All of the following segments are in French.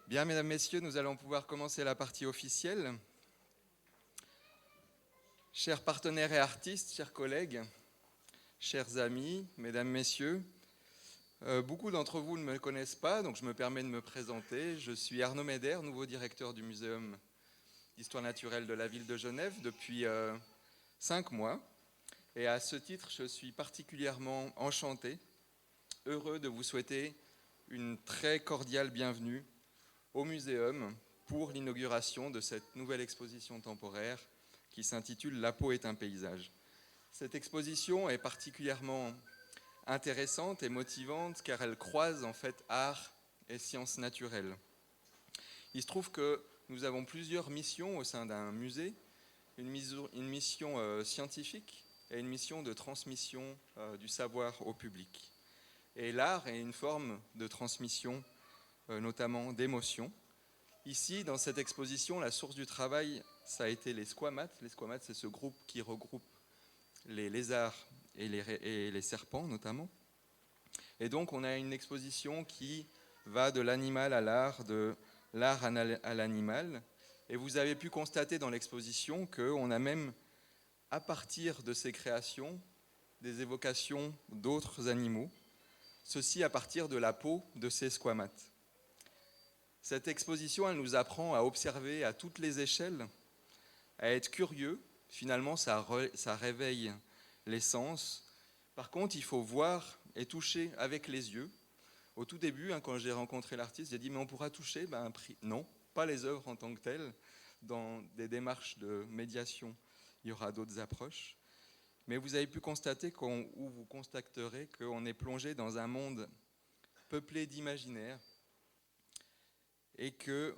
Bien, mesdames, messieurs, nous allons pouvoir commencer la partie officielle. Chers partenaires et artistes, chers collègues, chers amis, mesdames, messieurs, beaucoup d'entre vous ne me connaissent pas, donc je me permets de me présenter. Je suis Arnaud Médère, nouveau directeur du Muséum d'Histoire naturelle de la ville de Genève depuis 5 mois. Et à ce titre, je suis particulièrement enchanté, heureux de vous souhaiter une très cordiale bienvenue au Muséum pour l'inauguration de cette nouvelle exposition temporaire qui s'intitule « La peau est un paysage ». Cette exposition est particulièrement intéressante et motivante car elle croise en fait art et sciences naturelles. Il se trouve que nous avons plusieurs missions au sein d'un musée, une mission scientifique et une mission de transmission du savoir au public. Et l'art est une forme de transmission notamment d'émotions. Ici, dans cette exposition, la source du travail, ça a été les squamates. Les squamates, c'est ce groupe qui regroupe les lézards et les serpents, notamment. Et donc, on a une exposition qui va de l'animal à l'art, de l'art à l'animal. Et vous avez pu constater dans l'exposition qu'on a même, à partir de ces créations, des évocations d'autres animaux, ceci à partir de la peau de ces squamates. Cette exposition, elle nous apprend à observer à toutes les échelles, à être curieux. Finalement, ça réveille les sens. Par contre, il faut voir et toucher avec les yeux. Au tout début, quand j'ai rencontré l'artiste, j'ai dit « mais on pourra toucher ?» Non, pas les œuvres en tant que telles. Dans des démarches de médiation, il y aura d'autres approches. Mais vous avez pu constater, ou vous constaterez, qu'on est plongé dans un monde peuplé d'imaginaire, et que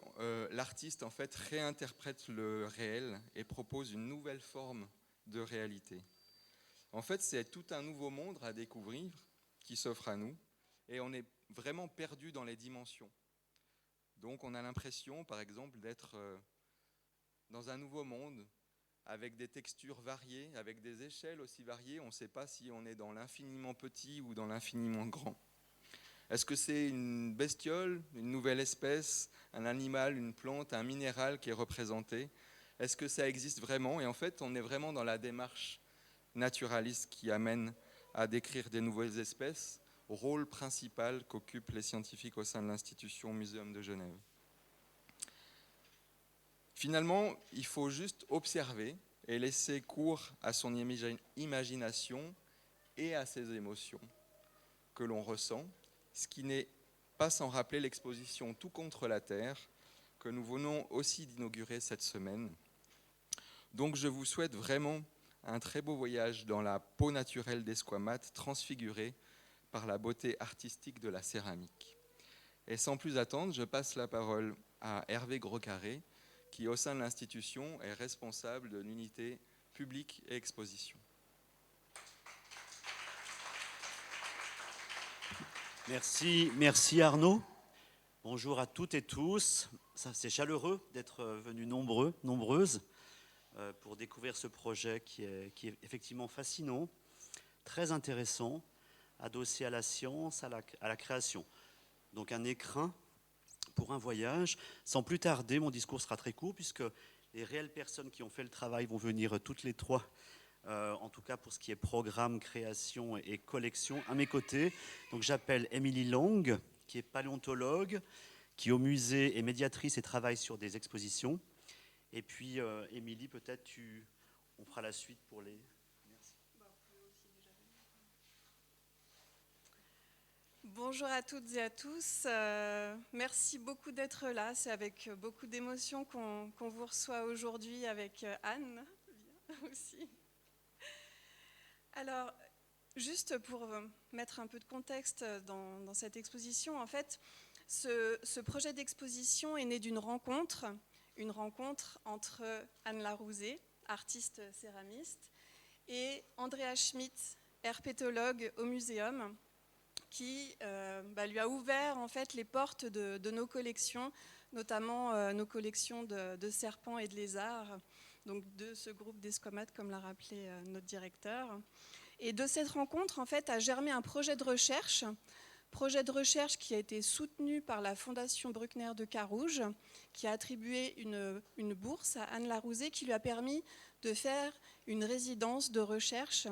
l'artiste en fait réinterprète le réel et propose une nouvelle forme de réalité. En fait, c'est tout un nouveau monde à découvrir qui s'offre à nous, et on est vraiment perdu dans les dimensions. Donc on a l'impression, par exemple, d'être dans un nouveau monde, avec des textures variées, avec des échelles aussi variées. On ne sait pas si on est dans l'infiniment petit ou dans l'infiniment grand. Est-ce que c'est une bestiole, une nouvelle espèce, un animal, une plante, un minéral qui est représenté? Est-ce que ça existe vraiment? Et en fait, on est vraiment dans la démarche naturaliste qui amène à décrire des nouvelles espèces, rôle principal qu'occupent les scientifiques au sein de l'institution Muséum de Genève. Finalement, il faut juste observer et laisser cours à son imagination et à ses émotions que l'on ressent, ce qui n'est pas sans rappeler l'exposition Tout contre la Terre, que nous venons aussi d'inaugurer cette semaine. Donc je vous souhaite vraiment un très beau voyage dans la peau naturelle des squamates, transfigurée par la beauté artistique de la céramique. Et sans plus attendre, je passe la parole à Hervé Groscarré, qui au sein de l'institution est responsable de l'unité publique et exposition. Merci Arnaud. Bonjour à toutes et tous. C'est chaleureux d'être venus nombreuses pour découvrir ce projet qui est effectivement fascinant, très intéressant, adossé à la science, à la création. Donc un écrin pour un voyage. Sans plus tarder, mon discours sera très court puisque les réelles personnes qui ont fait le travail vont venir toutes les trois, en tout cas pour ce qui est programme, création et collection, à mes côtés. Donc j'appelle Émilie Lang, qui est paléontologue, qui au musée est médiatrice et travaille sur des expositions. Et puis Émilie, peut-être on fera la suite pour les... Merci. Bonjour à toutes et à tous. Merci beaucoup d'être là. C'est avec beaucoup d'émotion qu'on vous reçoit aujourd'hui avec Anne aussi. Alors, juste pour mettre un peu de contexte dans cette exposition, en fait, ce projet d'exposition est né d'une rencontre entre Anne Larouzé, artiste céramiste, et Andrea Schmidt, herpétologue au Muséum, qui lui a ouvert en fait les portes de nos collections, notamment nos collections de serpents et de lézards, donc de ce groupe des squamates, comme l'a rappelé notre directeur. Et de cette rencontre, en fait, a germé un projet de recherche projet de recherche qui a été soutenu par la Fondation Bruckner de Carouge, qui a attribué une bourse à Anne Larouzé qui lui a permis de faire une résidence de recherche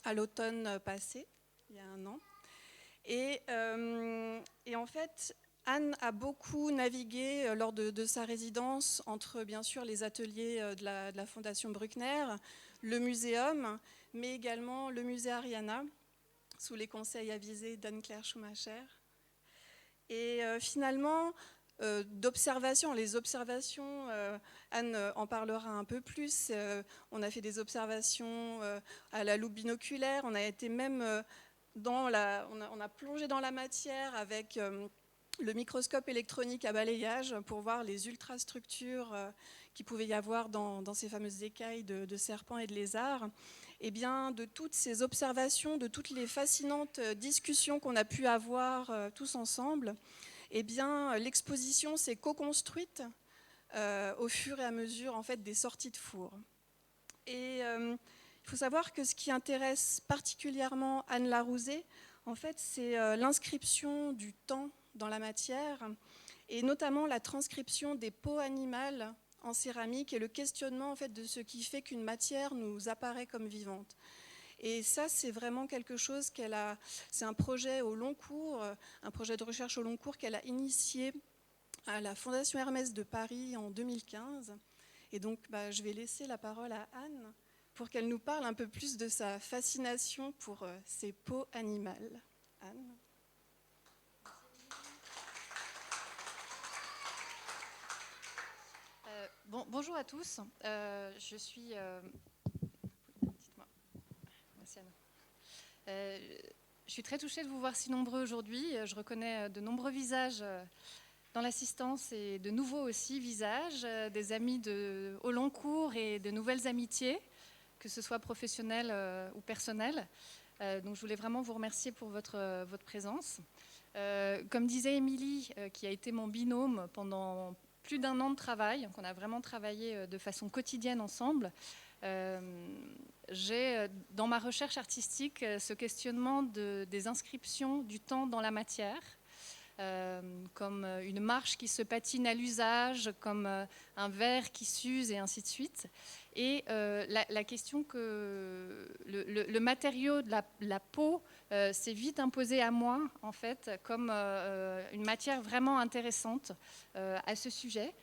à l'automne passé, il y a un an. Et en fait, Anne a beaucoup navigué lors de sa résidence entre, bien sûr, les ateliers de la Fondation Bruckner, le muséum, mais également le musée Ariana, sous les conseils avisés d'Anne-Claire Schumacher. Et finalement, d'observations, les observations, Anne en parlera un peu plus. On a fait des observations à la loupe binoculaire, on a été même on a plongé dans la matière avec le microscope électronique à balayage pour voir les ultrastructures qu'il pouvait y avoir dans ces fameuses écailles de serpents et de lézards. Et bien, de toutes ces observations, de toutes les fascinantes discussions qu'on a pu avoir tous ensemble, eh bien, l'exposition s'est co-construite au fur et à mesure en fait, des sorties de four. Et il faut savoir que ce qui intéresse particulièrement Anne Larouzé, en fait, c'est l'inscription du temps dans la matière, et notamment la transcription des peaux animales en céramique et le questionnement en fait, de ce qui fait qu'une matière nous apparaît comme vivante. Et ça, c'est vraiment quelque chose c'est un projet au long cours, un projet de recherche au long cours qu'elle a initié à la Fondation Hermès de Paris en 2015. Et donc, je vais laisser la parole à Anne pour qu'elle nous parle un peu plus de sa fascination pour ces peaux animales. Anne. Bonjour à tous. Je suis. Dites-moi. Merci Anne. Je suis très touchée de vous voir si nombreux aujourd'hui. Je reconnais de nombreux visages dans l'assistance et de nouveaux aussi visages, des amis au long cours et de nouvelles amitiés, que ce soit professionnelles ou personnelles. Donc je voulais vraiment vous remercier pour votre présence. Comme disait Émilie, qui a été mon binôme pendant plus d'1 an de travail, donc on a vraiment travaillé de façon quotidienne ensemble. J'ai dans ma recherche artistique ce questionnement des inscriptions du temps dans la matière, comme une marche qui se patine à l'usage, comme un verre qui s'use et ainsi de suite. Et la question que le matériau de la peau s'est vite imposé à moi, en fait, comme une matière vraiment intéressante à ce sujet.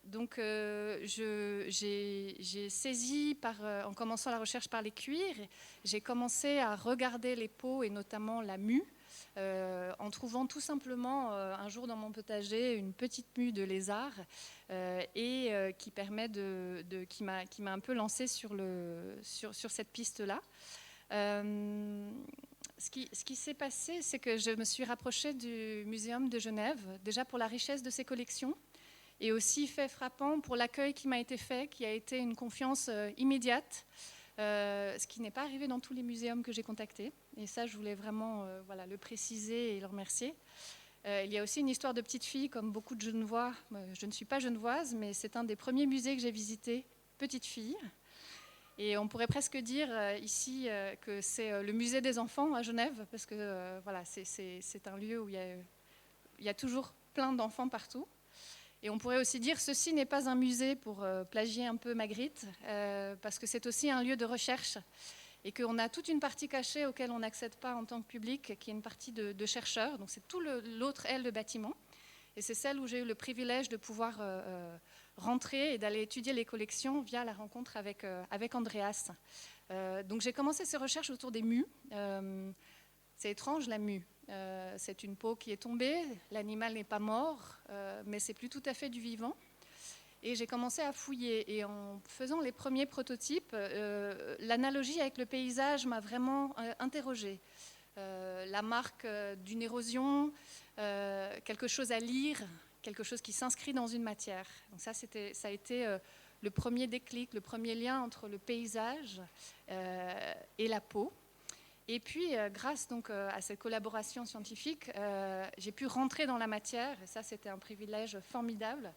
Donc j'ai saisi, en commençant la recherche par les cuirs, j'ai commencé à regarder les peaux et notamment la mue, en trouvant tout simplement un jour dans mon potager une petite mue de lézard qui m'a un peu lancée sur cette piste-là. Ce qui s'est passé, c'est que je me suis rapprochée du Muséum de Genève, déjà pour la richesse de ses collections, et aussi fait frappant pour l'accueil qui m'a été fait, qui a été une confiance immédiate, ce qui n'est pas arrivé dans tous les muséums que j'ai contactés. Et ça, je voulais vraiment le préciser et le remercier. Il y a aussi une histoire de petite fille, comme beaucoup de Genevois. Je ne suis pas genevoise, mais c'est un des premiers musées que j'ai visité, petite fille. Et on pourrait presque dire ici que c'est le musée des enfants à Genève, parce que c'est un lieu où il y a toujours plein d'enfants partout. Et on pourrait aussi dire ceci n'est pas un musée, pour plagier un peu Magritte, parce que c'est aussi un lieu de recherche et qu'on a toute une partie cachée auquel on n'accède pas en tant que public, qui est une partie de chercheurs. Donc c'est tout l'autre aile de bâtiment. Et c'est celle où j'ai eu le privilège de pouvoir rentrer et d'aller étudier les collections via la rencontre avec Andreas. Donc j'ai commencé ces recherches autour des mues. C'est étrange, la mue. C'est une peau qui est tombée, l'animal n'est pas mort, mais c'est plus tout à fait du vivant. Et j'ai commencé à fouiller. Et en faisant les premiers prototypes, l'analogie avec le paysage m'a vraiment interrogée. La marque d'une érosion, quelque chose à lire, quelque chose qui s'inscrit dans une matière. Donc ça a été le premier déclic, le premier lien entre le paysage et la peau. Et puis, grâce donc à cette collaboration scientifique, j'ai pu rentrer dans la matière. Et ça, c'était un privilège formidable,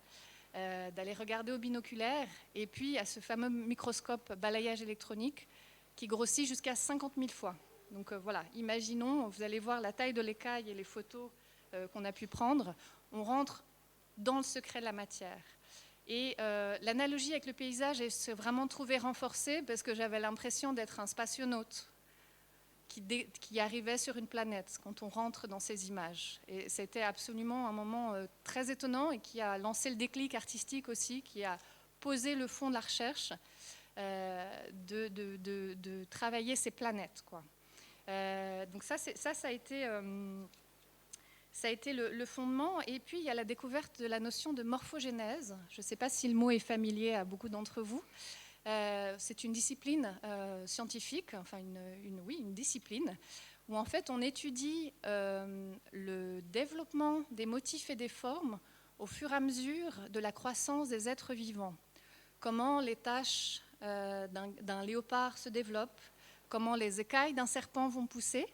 d'aller regarder au binoculaire. Et puis, à ce fameux microscope balayage électronique qui grossit jusqu'à 50 000 fois. Donc voilà, imaginons, vous allez voir la taille de l'écaille et les photos qu'on a pu prendre. On rentre dans le secret de la matière. Et l'analogie avec le paysage s'est vraiment trouvée renforcée parce que j'avais l'impression d'être un spationaute qui arrivait sur une planète quand on rentre dans ces images. Et c'était absolument un moment très étonnant et qui a lancé le déclic artistique aussi, qui a posé le fond de la recherche de travailler ces planètes, quoi. Donc ça a été... Ça a été le fondement. Et puis, il y a la découverte de la notion de morphogénèse. Je ne sais pas si le mot est familier à beaucoup d'entre vous. C'est une discipline scientifique, enfin une discipline, où en fait on étudie le développement des motifs et des formes au fur et à mesure de la croissance des êtres vivants. Comment les taches d'un léopard se développent, comment les écailles d'un serpent vont pousser.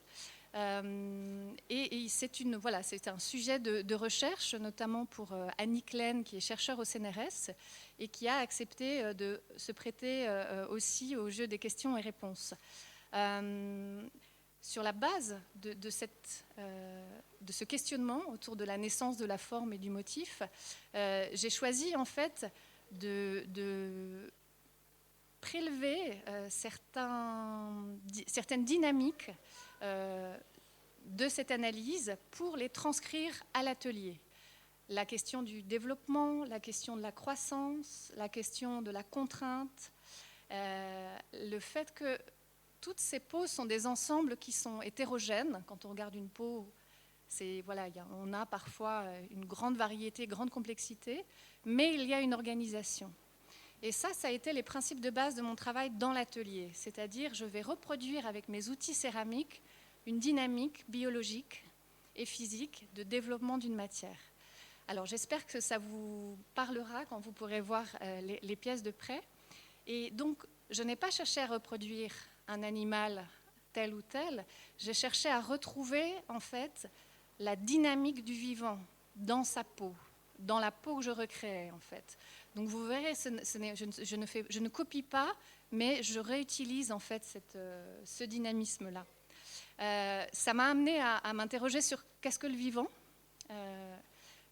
Et c'est un sujet de recherche, notamment pour Annie Klein, qui est chercheur au CNRS, et qui a accepté de se prêter aussi au jeu des questions et réponses. Sur la base de ce questionnement autour de la naissance de la forme et du motif, j'ai choisi en fait de prélever certaines dynamiques de cette analyse pour les transcrire à l'atelier. La question du développement, la question de la croissance, la question de la contrainte, le fait que toutes ces peaux sont des ensembles qui sont hétérogènes. Quand on regarde une peau, on a parfois une grande variété, grande complexité, mais il y a une organisation. Et ça a été les principes de base de mon travail dans l'atelier. C'est-à-dire, je vais reproduire avec mes outils céramiques une dynamique biologique et physique de développement d'une matière. Alors, j'espère que ça vous parlera quand vous pourrez voir les pièces de près. Et donc, je n'ai pas cherché à reproduire un animal tel ou tel. J'ai cherché à retrouver, en fait, la dynamique du vivant dans sa peau, dans la peau que je recréais, en fait. Donc vous verrez, je ne copie pas, mais je réutilise en fait ce dynamisme-là. Ça m'a amené à m'interroger sur qu'est-ce que le vivant,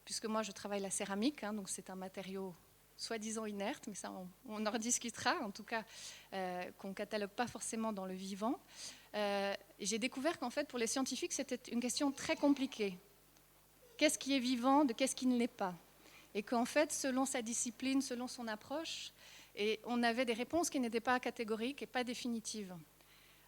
puisque moi je travaille la céramique, donc c'est un matériau soi-disant inerte, mais ça on en rediscutera, en tout cas qu'on ne catalogue pas forcément dans le vivant. J'ai découvert qu'en fait pour les scientifiques c'était une question très compliquée. Qu'est-ce qui est vivant de qu'est-ce qui ne l'est pas ? Et qu'en fait, selon sa discipline, selon son approche, et on avait des réponses qui n'étaient pas catégoriques et pas définitives.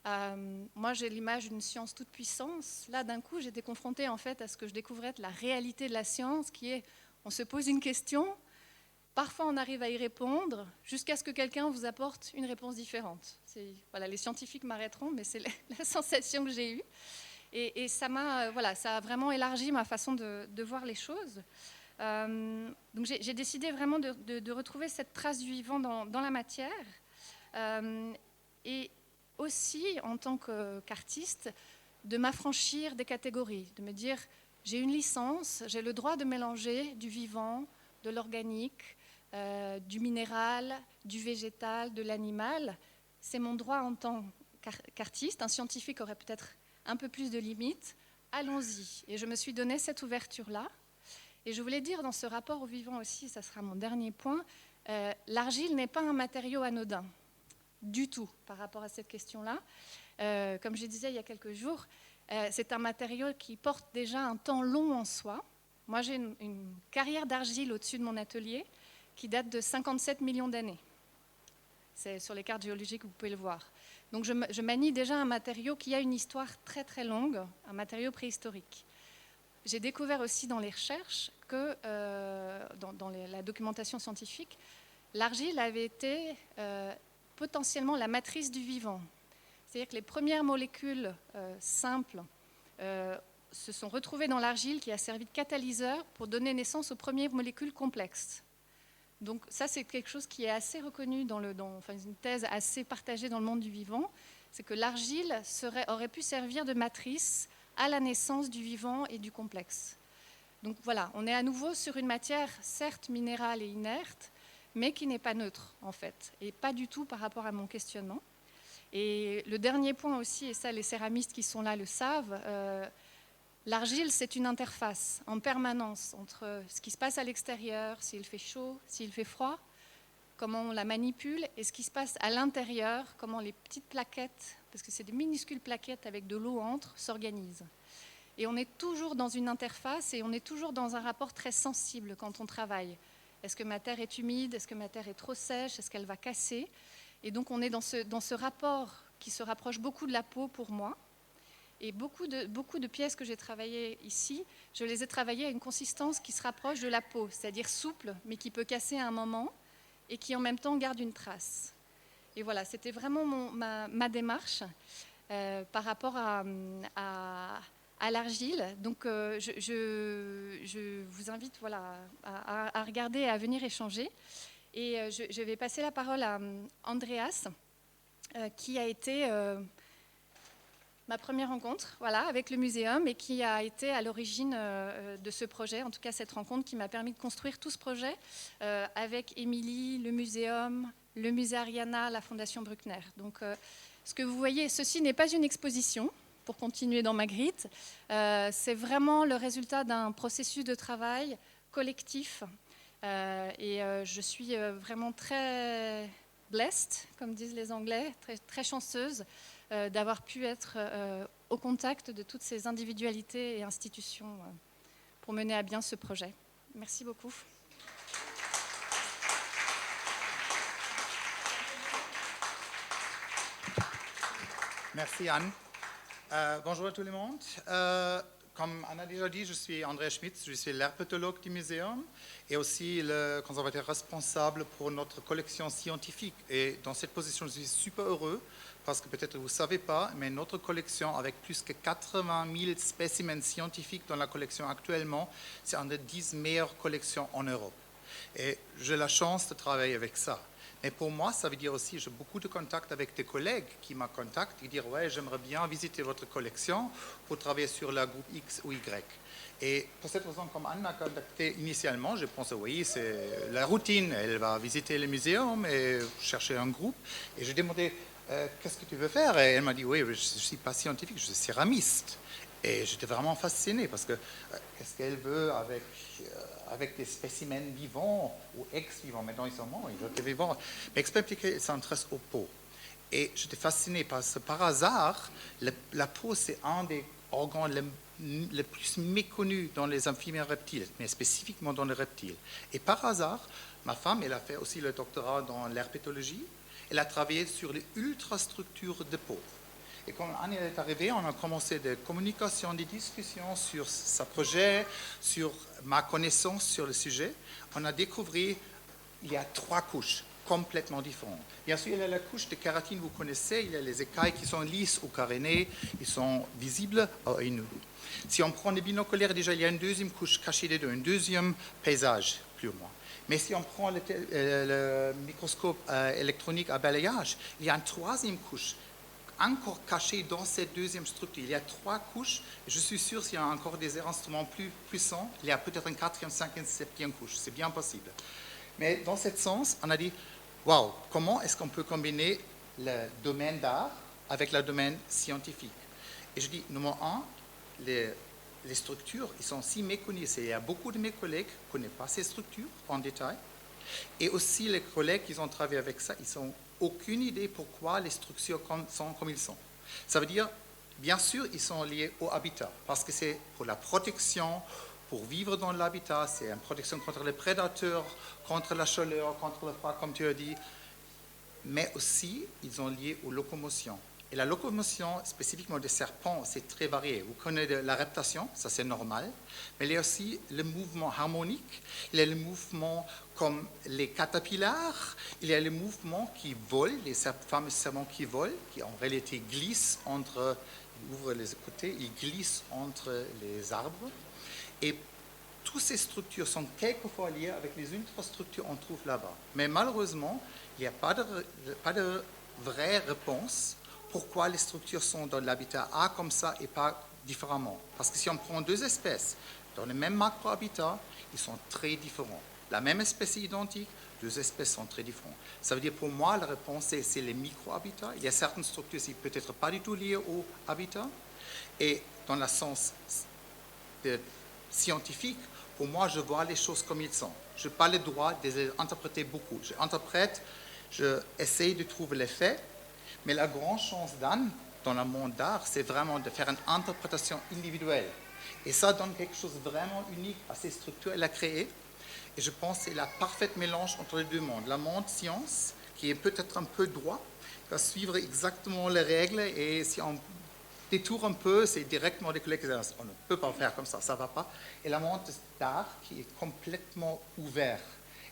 Moi, j'ai l'image d'une science toute puissance. Là, d'un coup, j'étais confrontée en fait à ce que je découvrais être la réalité de la science, qui est, on se pose une question, parfois on arrive à y répondre, jusqu'à ce que quelqu'un vous apporte une réponse différente. Voilà, les scientifiques m'arrêteront, mais c'est la sensation que j'ai eue. Et ça a vraiment élargi ma façon de voir les choses. Donc j'ai décidé vraiment de retrouver cette trace du vivant dans la matière et aussi en tant qu'artiste de m'affranchir des catégories, de me dire j'ai une licence, j'ai le droit de mélanger du vivant, de l'organique, du minéral, du végétal, de l'animal. C'est mon droit en tant qu'artiste. Un scientifique aurait peut-être un peu plus de limites. Allons-y. Et je me suis donné cette ouverture-là. Et je voulais dire dans ce rapport au vivant aussi, ça sera mon dernier point, l'argile n'est pas un matériau anodin, du tout, par rapport à cette question-là. Comme je disais il y a quelques jours, c'est un matériau qui porte déjà un temps long en soi. Moi, j'ai une carrière d'argile au-dessus de mon atelier qui date de 57 millions d'années. C'est sur les cartes géologiques, vous pouvez le voir. Donc je manie déjà un matériau qui a une histoire très très longue, un matériau préhistorique. J'ai découvert aussi dans les recherches que, dans la documentation scientifique, l'argile avait été potentiellement la matrice du vivant. C'est-à-dire que les premières molécules simples se sont retrouvées dans l'argile qui a servi de catalyseur pour donner naissance aux premières molécules complexes. Donc ça, c'est quelque chose qui est assez reconnu une thèse assez partagée dans le monde du vivant, c'est que l'argile aurait pu servir de matrice à la naissance du vivant et du complexe. Donc voilà, on est à nouveau sur une matière certes minérale et inerte, mais qui n'est pas neutre en fait, et pas du tout par rapport à mon questionnement. Et le dernier point aussi, et ça les céramistes qui sont là le savent, l'argile c'est une interface en permanence entre ce qui se passe à l'extérieur, s'il fait chaud, s'il fait froid, comment on la manipule, et ce qui se passe à l'intérieur, comment les petites plaquettes, parce que c'est des minuscules plaquettes avec de l'eau entre, s'organisent. Et on est toujours dans une interface et on est toujours dans un rapport très sensible quand on travaille. Est-ce que ma terre est humide? Est-ce que ma terre est trop sèche? Est-ce qu'elle va casser? Et donc on est dans ce rapport qui se rapproche beaucoup de la peau pour moi. Et beaucoup de pièces que j'ai travaillées ici, je les ai travaillées à une consistance qui se rapproche de la peau, c'est-à-dire souple, mais qui peut casser à un moment et qui en même temps garde une trace. Et voilà, c'était vraiment ma démarche par rapport à l'argile. Donc je vous invite à regarder et à venir échanger. Et je vais passer la parole à Andreas, qui a été ma première rencontre avec le muséum et qui a été à l'origine de ce projet, en tout cas cette rencontre qui m'a permis de construire tout ce projet avec Émilie, le muséum, le musée Ariana, la Fondation Bruckner. Donc ce que vous voyez, ceci n'est pas une exposition, pour continuer dans Magritte, c'est vraiment le résultat d'un processus de travail collectif et je suis vraiment très blessed, comme disent les Anglais, très, très chanceuse d'avoir pu être au contact de toutes ces individualités et institutions pour mener à bien ce projet. Merci beaucoup. Merci Anne. Bonjour à tout le monde. Comme Anne a déjà dit, je suis André Schmitz, je suis l'herpétologue du muséum et aussi le conservateur responsable pour notre collection scientifique. Et dans cette position, je suis super heureux parce que peut-être vous ne savez pas, mais notre collection, avec plus que 80 000 spécimens scientifiques dans la collection actuellement, c'est une des 10 meilleures collections en Europe. Et j'ai la chance de travailler avec ça. Mais pour moi, ça veut dire aussi que j'ai beaucoup de contacts avec des collègues qui me contactent et disent « Ouais, j'aimerais bien visiter votre collection pour travailler sur la groupe X ou Y ». Et pour cette raison, comme Anne m'a contacté initialement, je pensais « Oui, c'est la routine, elle va visiter le muséum et chercher un groupe ». Et je demandais « Qu'est-ce que tu veux faire ?» Et elle m'a dit « Oui, je ne suis pas scientifique, je suis céramiste ». Et j'étais vraiment fasciné parce que qu'est-ce qu'elle veut avec des spécimens vivants ou ex-vivants. Maintenant, ils sont morts, ils étaient vivants. Mais expliquer, ça s'intéresse aux peaux. Et j'étais fasciné parce que par hasard, la peau, c'est un des organes les plus méconnus dans les amphibiens reptiles, mais spécifiquement dans les reptiles. Et par hasard, ma femme, elle a fait aussi le doctorat dans l'herpétologie. Elle a travaillé sur les ultrastructures de peau. Et quand Anne est arrivée, on a commencé des communications, des discussions sur ce projet, sur ma connaissance sur le sujet. On a découvert qu'il y a 3 couches complètement différentes. Bien sûr, il y a la couche de kératine, vous connaissez, il y a les écailles qui sont lisses ou carénées, ils sont visibles à l'œil nu. Si on prend les binoculaires, déjà, il y a une deuxième couche cachée des deux, un deuxième paysage, plus ou moins. Mais si on prend le microscope électronique à balayage, il y a une troisième couche encore caché dans cette deuxième structure. Il y a 3 couches. Je suis sûr s'il y a encore des instruments plus puissants, il y a peut-être une 4e, 5e, 7e couche. C'est bien possible. Mais dans ce sens, on a dit, waouh, comment est-ce qu'on peut combiner le domaine d'art avec le domaine scientifique? Et je dis, numéro 1, les structures, ils sont si méconnues. Il y a beaucoup de mes collègues qui ne connaissent pas ces structures en détail. Et aussi, les collègues qui ont travaillé avec ça, ils n'ont aucune idée pourquoi les structures sont comme ils sont. Ça veut dire, bien sûr, ils sont liés au habitat, parce que c'est pour la protection, pour vivre dans l'habitat, c'est une protection contre les prédateurs, contre la chaleur, contre le froid, comme tu as dit, mais aussi, ils sont liés aux locomotions. Et la locomotion, spécifiquement des serpents, c'est très varié. Vous connaissez la reptation, ça c'est normal, mais il y a aussi le mouvement harmonique, il y a le mouvement comme les catapillars, il y a les mouvements qui volent, les fameux serpents qui volent, qui en réalité glissent entre, ils ouvrent les côtés, ils glissent entre les arbres. Et toutes ces structures sont quelquefois liées avec les infrastructures qu'on trouve là-bas. Mais malheureusement, il n'y a pas de vraie réponse pourquoi les structures sont dans l'habitat A comme ça et pas différemment. Parce que si on prend 2 espèces dans le même macro-habitat, ils sont très différents. La même espèce est identique, deux espèces sont très différentes. Ça veut dire pour moi, la réponse, c'est les micro-habitats. Il y a certaines structures qui peut-être pas du tout liées au habitat. Et dans le sens scientifique, pour moi, je vois les choses comme ils sont. Je n'ai pas le droit de les interpréter beaucoup. J'interprète, j'essaie de trouver les faits, mais la grande chance d'Anne, dans le monde d'art, c'est vraiment de faire une interprétation individuelle. Et ça donne quelque chose de vraiment unique à ces structures qu'elle a créées. Et je pense que c'est le parfait mélange entre les deux mondes. Le monde science, qui est peut-être un peu droit, va suivre exactement les règles, et si on détourne un peu, c'est directement des collègues qui disent on ne peut pas le faire comme ça ne va pas. Et le monde d'art qui est complètement ouvert.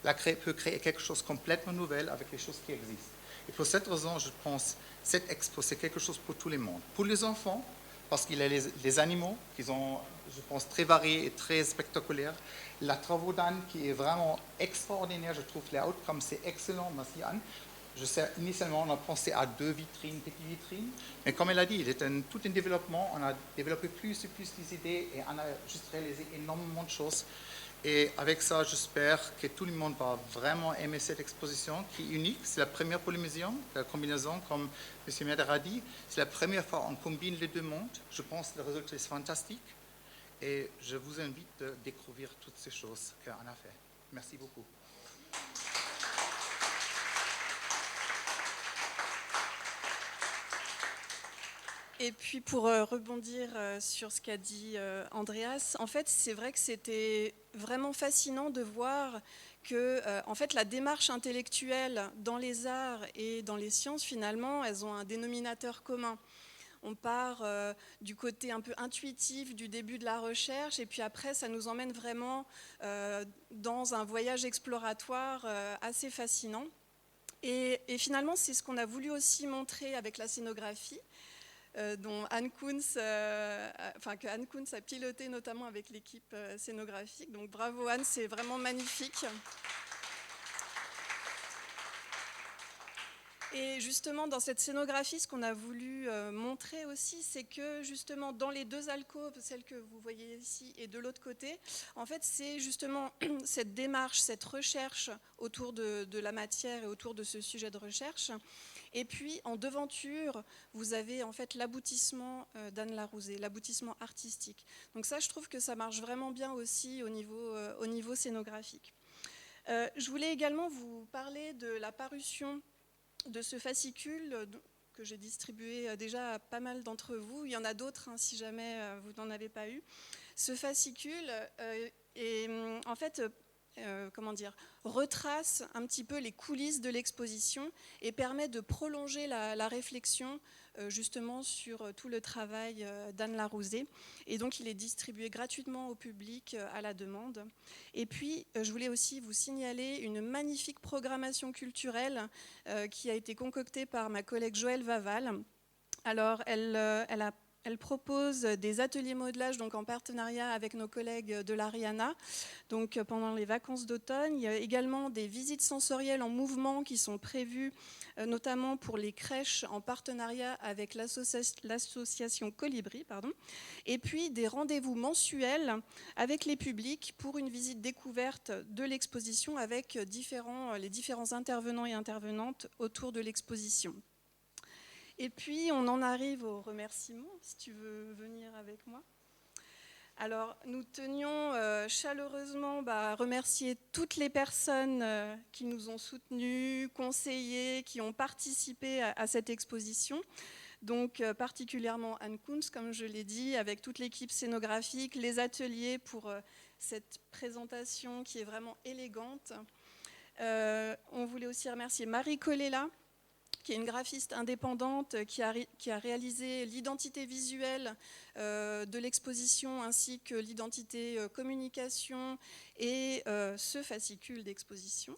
Elle peut créer quelque chose de complètement nouvel avec les choses qui existent. Et pour cette raison, je pense que cette expo, c'est quelque chose pour tous les mondes. Pour les enfants, parce qu'il y a les animaux qui sont, je pense, très variés et très spectaculaires. La travaux d'Anne qui est vraiment extraordinaire, je trouve les outcomes, c'est excellent. Merci Anne. Je sais, initialement, on a pensé à 2 vitrines, petites vitrines, mais comme elle a dit, il est tout un développement, on a développé plus et plus les idées, et on a juste réalisé énormément de choses. Et avec ça, j'espère que tout le monde va vraiment aimer cette exposition qui est unique. C'est la première pour le muséum, la combinaison, comme M. Meder a dit. C'est la première fois qu'on combine les deux mondes. Je pense que le résultat est fantastique. Et je vous invite à découvrir toutes ces choses qu'on a fait. Merci beaucoup. Et puis pour rebondir sur ce qu'a dit Andreas, en fait c'est vrai que c'était vraiment fascinant de voir que en fait la démarche intellectuelle dans les arts et dans les sciences finalement elles ont un dénominateur commun. On part du côté un peu intuitif du début de la recherche et puis après ça nous emmène vraiment dans un voyage exploratoire assez fascinant. Et finalement c'est ce qu'on a voulu aussi montrer avec la scénographie. Dont Anne Kunz, que Anne Kunz a piloté notamment avec l'équipe scénographique. Donc bravo Anne, c'est vraiment magnifique. Et justement, dans cette scénographie, ce qu'on a voulu montrer aussi, c'est que justement dans les deux alcôves, celle que vous voyez ici et de l'autre côté, en fait, c'est justement cette démarche, cette recherche autour de la matière et autour de ce sujet de recherche. Et puis, en devanture, vous avez en fait l'aboutissement d'Anne Larouzé, l'aboutissement artistique. Donc ça, je trouve que ça marche vraiment bien aussi au niveau scénographique. Je voulais également vous parler de la parution de ce fascicule que j'ai distribué déjà à pas mal d'entre vous. Il y en a d'autres si jamais vous n'en avez pas eu. Ce fascicule est en fait... retrace un petit peu les coulisses de l'exposition et permet de prolonger la réflexion justement sur tout le travail d'Anne Larouzé. Et donc il est distribué gratuitement au public à la demande. Et puis je voulais aussi vous signaler une magnifique programmation culturelle qui a été concoctée par ma collègue Joëlle Vaval. Alors elle propose des ateliers modelage donc en partenariat avec nos collègues de l'Ariana donc pendant les vacances d'automne. Il y a également des visites sensorielles en mouvement qui sont prévues notamment pour les crèches en partenariat avec l'association Colibri. Et puis des rendez-vous mensuels avec les publics pour une visite découverte de l'exposition avec les différents intervenants et intervenantes autour de l'exposition. Et puis, on en arrive aux remerciements, si tu veux venir avec moi. Alors, nous tenions chaleureusement à remercier toutes les personnes qui nous ont soutenus, conseillés, qui ont participé à cette exposition. Donc, particulièrement Anne Kunz, comme je l'ai dit, avec toute l'équipe scénographique, les ateliers pour cette présentation qui est vraiment élégante. On voulait aussi remercier Marie Colella, qui est une graphiste indépendante qui a réalisé l'identité visuelle de l'exposition ainsi que l'identité communication et ce fascicule d'exposition.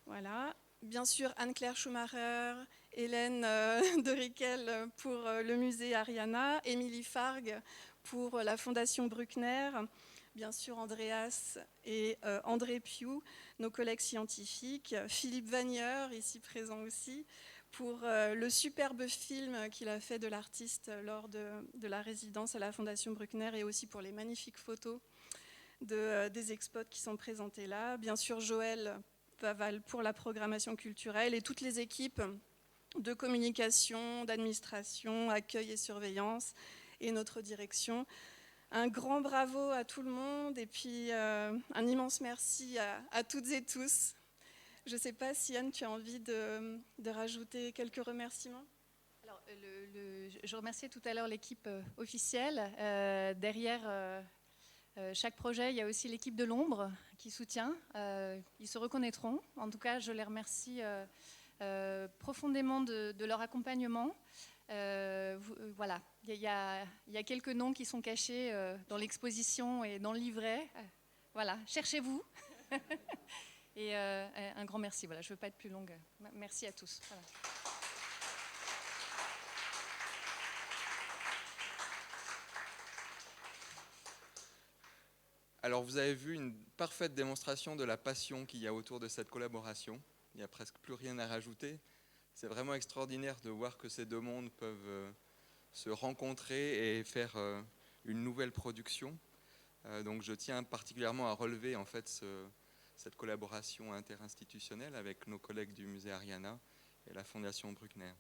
Voilà. Bien sûr, Anne-Claire Schumacher, Hélène de Rickel pour le musée Ariana, Émilie Fargue pour la Fondation Bruckner, bien sûr Andreas et André Piou, nos collègues scientifiques, Philippe Vagneur, ici présent aussi, pour le superbe film qu'il a fait de l'artiste lors de la résidence à la Fondation Bruckner et aussi pour les magnifiques photos des expos qui sont présentées là. Bien sûr Joël Vaval pour la programmation culturelle et toutes les équipes de communication, d'administration, accueil et surveillance et notre direction. Un grand bravo à tout le monde et puis un immense merci à toutes et tous. Je ne sais pas si Anne, tu as envie de rajouter quelques remerciements. Alors, je remerciais tout à l'heure l'équipe officielle. Derrière chaque projet, il y a aussi l'équipe de l'ombre qui soutient. Ils se reconnaîtront. En tout cas, je les remercie profondément de leur accompagnement. Voilà, il y a quelques noms qui sont cachés dans l'exposition et dans le livret. Voilà, cherchez-vous. Et un grand merci. Voilà, je ne veux pas être plus longue. Merci à tous. Voilà. Alors vous avez vu une parfaite démonstration de la passion qu'il y a autour de cette collaboration. Il n'y a presque plus rien à rajouter. C'est vraiment extraordinaire de voir que ces deux mondes peuvent se rencontrer et faire une nouvelle production. Donc je tiens particulièrement à relever en fait cette collaboration interinstitutionnelle avec nos collègues du musée Ariana et la Fondation Bruckner.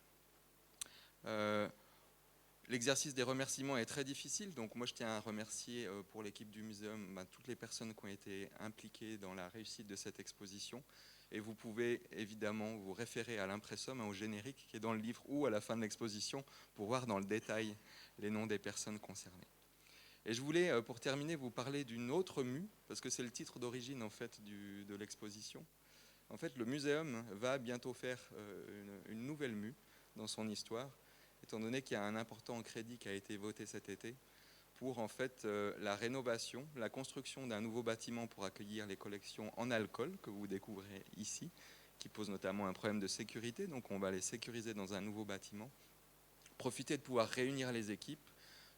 L'exercice des remerciements est très difficile, donc moi je tiens à remercier pour l'équipe du muséum toutes les personnes qui ont été impliquées dans la réussite de cette exposition. Et vous pouvez évidemment vous référer à l'impressum, au générique qui est dans le livre ou à la fin de l'exposition pour voir dans le détail les noms des personnes concernées. Et je voulais, pour terminer, vous parler d'une autre mue, parce que c'est le titre d'origine en fait de l'exposition. En fait, le muséum va bientôt faire une nouvelle mue dans son histoire, étant donné qu'il y a un important crédit qui a été voté cet été pour en fait la rénovation, la construction d'un nouveau bâtiment pour accueillir les collections en alcool que vous découvrez ici, qui pose notamment un problème de sécurité, donc on va les sécuriser dans un nouveau bâtiment. Profiter de pouvoir réunir les équipes,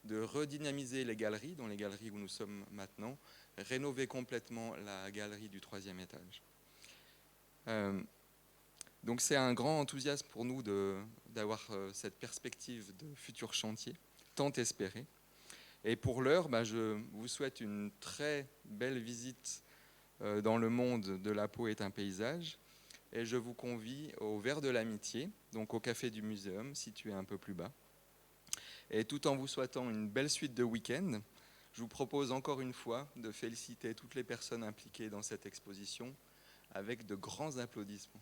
de redynamiser les galeries, dans les galeries où nous sommes maintenant, rénover complètement la galerie du 3e étage. Donc c'est un grand enthousiasme pour nous d'avoir cette perspective de futur chantier, tant espéré. Et pour l'heure, je vous souhaite une très belle visite dans le monde de la peau est un paysage. Et je vous convie au Verre de l'Amitié, donc au Café du Muséum, situé un peu plus bas. Et tout en vous souhaitant une belle suite de week-end, je vous propose encore une fois de féliciter toutes les personnes impliquées dans cette exposition avec de grands applaudissements.